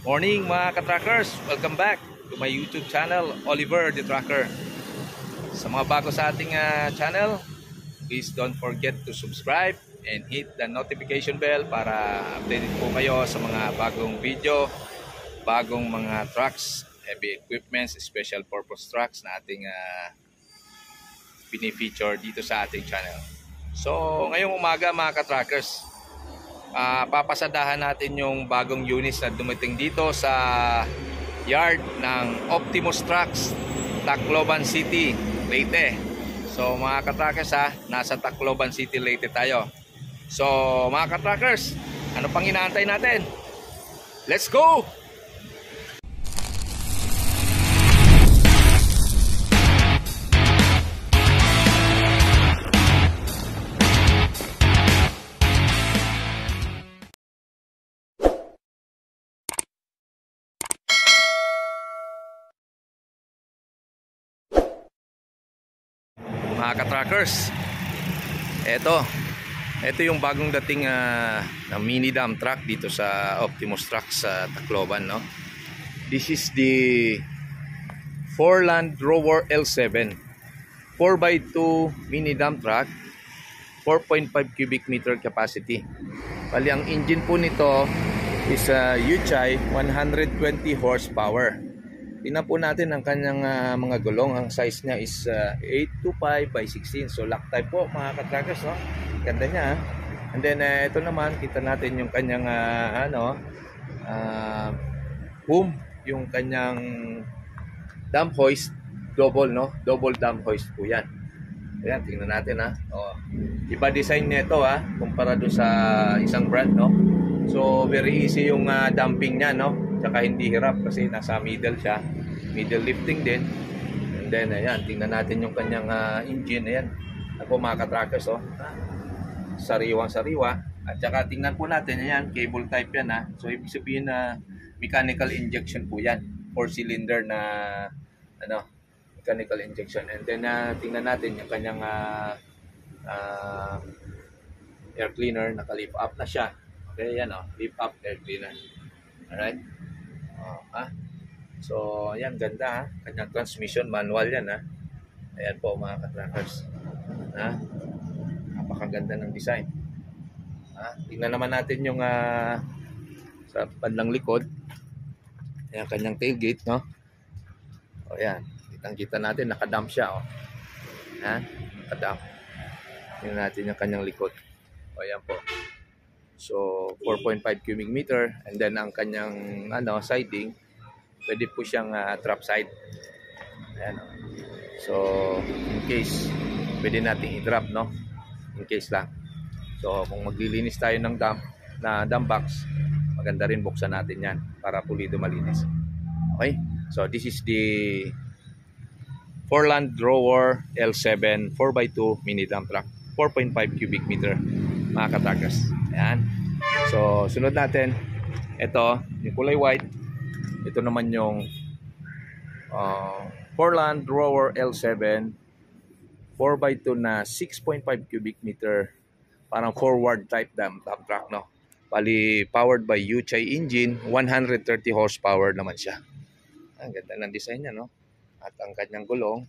Morning mga ka-trackers! Welcome back to my YouTube channel, Oliver the Tracker. Sa mga bago sa ating channel, please don't forget to subscribe and hit the notification bell para updated po kayo sa mga bagong video, bagong mga trucks, heavy equipments, special purpose trucks na ating pinifeature dito sa ating channel. So ngayong umaga mga ka-trackers, papasadahan natin yung bagong units na dumating dito sa yard ng Optimus Trucks, Tacloban City, Leyte. So mga ka-trackers nasa Tacloban City, Leyte tayo. So mga ka-trackers, ano pang inaantay natin? Let's go! Mga ka-trackers, ito yung bagong dating na mini dump truck dito sa Optimus Trucks sa Tacloban, no? This is the Forland Rover L7 4x2 mini dump truck, 4.5 cubic meter capacity. Bali ang engine po nito is Yuchai 120 horsepower. Tingnan po natin ang kanyang mga gulong. Ang size niya is 825 by 16. So lock type po mga ka-trackers, no? Ganda niya. And then ito naman, kita natin yung kanyang boom, yung kanyang dump hoist, double, no? Double dump hoist po yan. Ayan, tingnan natin iba design nito kumpara doon sa isang brand, no? So very easy yung dumping niya, no? Tsaka hindi hirap kasi nasa middle siya, middle lifting din. And then ayan, tingnan natin yung kanyang engine. Ayan, ako mga ka-trackers, sariwang sariwa. At saka tingnan po natin, ayan, cable type yan, so ibig sabihin na mechanical injection po yan, 4-cylinder na mechanical injection. And then tingnan natin yung kanyang air cleaner, naka-lift up na siya. Okay, yan, lift up air cleaner. Alright. So ayan, ganda kanyang transmission, manual yan. Ayan po mga ka-trackers, napakaganda ng design. Tingnan naman natin yung sa bandang likod. Ayan, kanyang tailgate, no? O ayan, kitang-kita natin, nakadump siya, nakadump. Tingnan natin yung kanyang likod. O ayan po. So 4.5 cubic meter. And then ang kanyang siding, pwede po siyang trap side. Ayan. So in case pwede nating i-drop, no? In case lang. So kung maglilinis tayo ng dump box, maganda rin buksan natin yan para pulido, malinis. Okay? So this is the Forland Rover L7 4x2 mini dump truck, 4.5 cubic meter mga ka-trackers. Ayan. So sunod natin, ito yung kulay white. Ito naman yung Forland Rover L7 4x2 na 6.5 cubic meter, parang forward type dump truck, no? Bali powered by Yuchai engine, 130 horsepower naman siya. Ang ganda ng design niya, no? At ang kanyang gulong,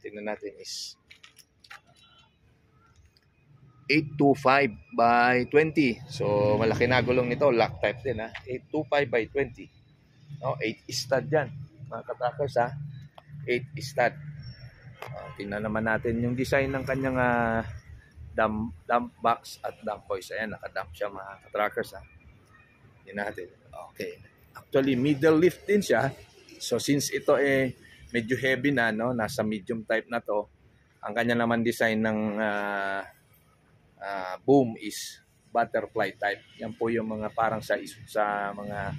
tingnan natin, is 825 by 20. So malaki na gulong nito, lock type din, 825 by 20. No, 8 stud yan mga ka-trackers, 8 stud. Tingnan naman natin yung design ng kanyang dump box at dump hoist. Ayan, nakadump siya mga ka-trackers, tingnan natin. Okay, actually middle lift din siya. So since ito medyo heavy na, no, nasa medium type na to, ang kanya naman design ng boom is butterfly type. Yan po yung mga parang sa mga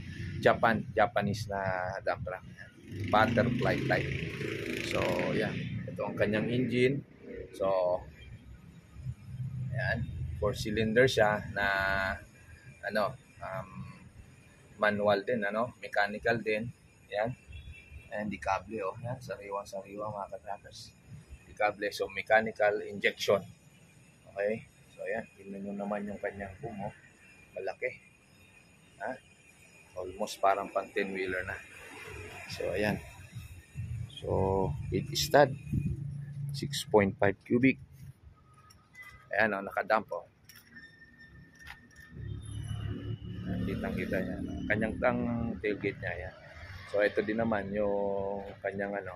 Japanese na dump truck, butterfly type. So yan, ito ang kanyang engine. So yan, 4-cylinder siya na manual din, mechanical din. Yan, and di kable, yan, sariwang mga ka-trackers, di kable. So mechanical injection. Okay, so yan, tingnan nyo naman yung kanyang boom, malaki. Almost parang pang 10-wheeler na. So ayan. So 8 stud, 6.5 cubic. Ayan o, nakadump o. Kitang-kita niya. Kanyang tailgate niya. Ayan. So ito din naman yung kanyang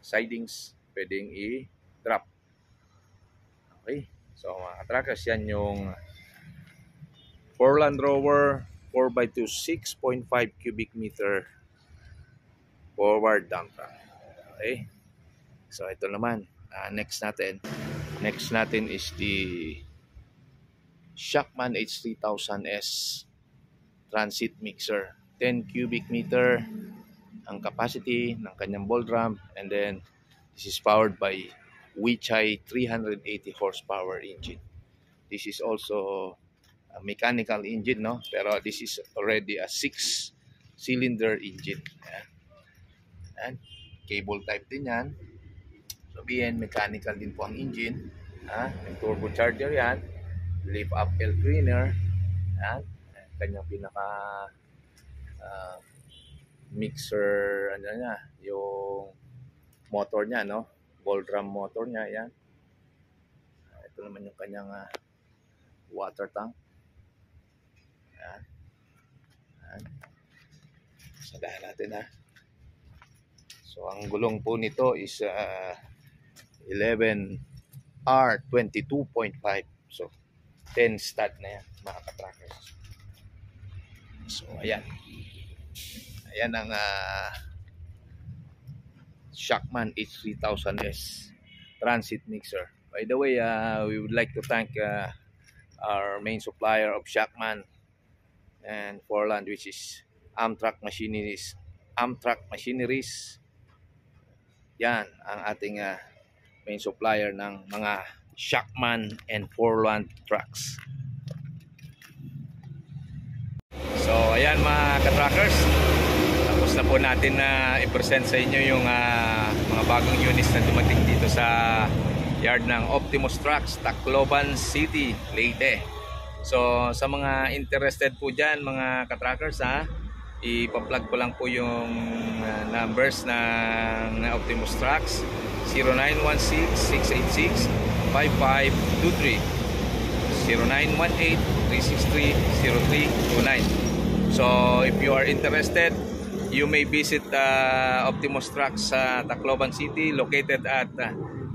sidings. Pwedeng i-drop. Okay. So mga katrackers, yan yung 4 Land Rover 4x2 6.5 cubic meter forward dump truck. Okay. So ito naman, next natin is the Shackman H3000S transit mixer. 10 cubic meter ang capacity ng kanyang ball drum, and then this is powered by Weichai 380 horsepower engine. This is also a mechanical engine, no? Pero this is already a 6-cylinder engine. Ayan. Ayan. Cable type din yan. Sabihin, mechanical din po ang engine. May turbocharger yan. Lift up air cleaner. Ayan. Kanyang pinaka mixer, ano niya, yung motor niya, no? Ball drum motor niya, yan. Ito naman yung kanyang water tank. Ayan. Ayan. Sadahan natin, ha. So, ang gulong po nito is 11R22.5. So, 10 stud na yan, mga katrackers. So, ayan. Ayan ang Shackman H3000S transit mixer. By the way, we would like to thank our main supplier of Shackman and Forland, which is Amtrak Machineries. Yan ang ating main supplier ng mga Shackman and Forland trucks. So ayan mga katrackers, tapos na po natin na i-present sa inyo yung mga bagong units na dumating dito sa yard ng Optimus Trucks, Tacloban City, Leyte. So sa mga interested po dyan mga katrackers, ipa-plug ko lang po yung numbers ng Optimus Trucks, 0916-686-5523, 0918-363-0329. So if you are interested, you may visit Optimus Trucks sa Tacloban City, located at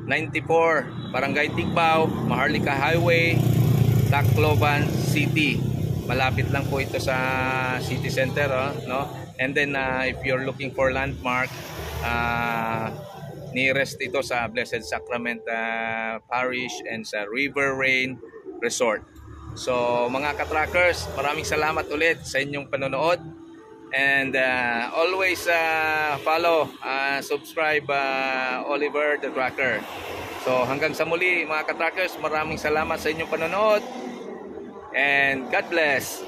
94 Barangay Tigbao, Maharlika Highway, Tacloban City. Malapit lang po ito sa city center, no? And then if you're looking for landmark, nearest ito sa Blessed Sacrament Parish and sa River Rain Resort. So mga katrackers, maraming salamat ulit sa inyong panonood, and always follow, subscribe Oliver the Tracker. So hanggang sa muli mga katrackers, maraming salamat sa inyong panonood, and God bless.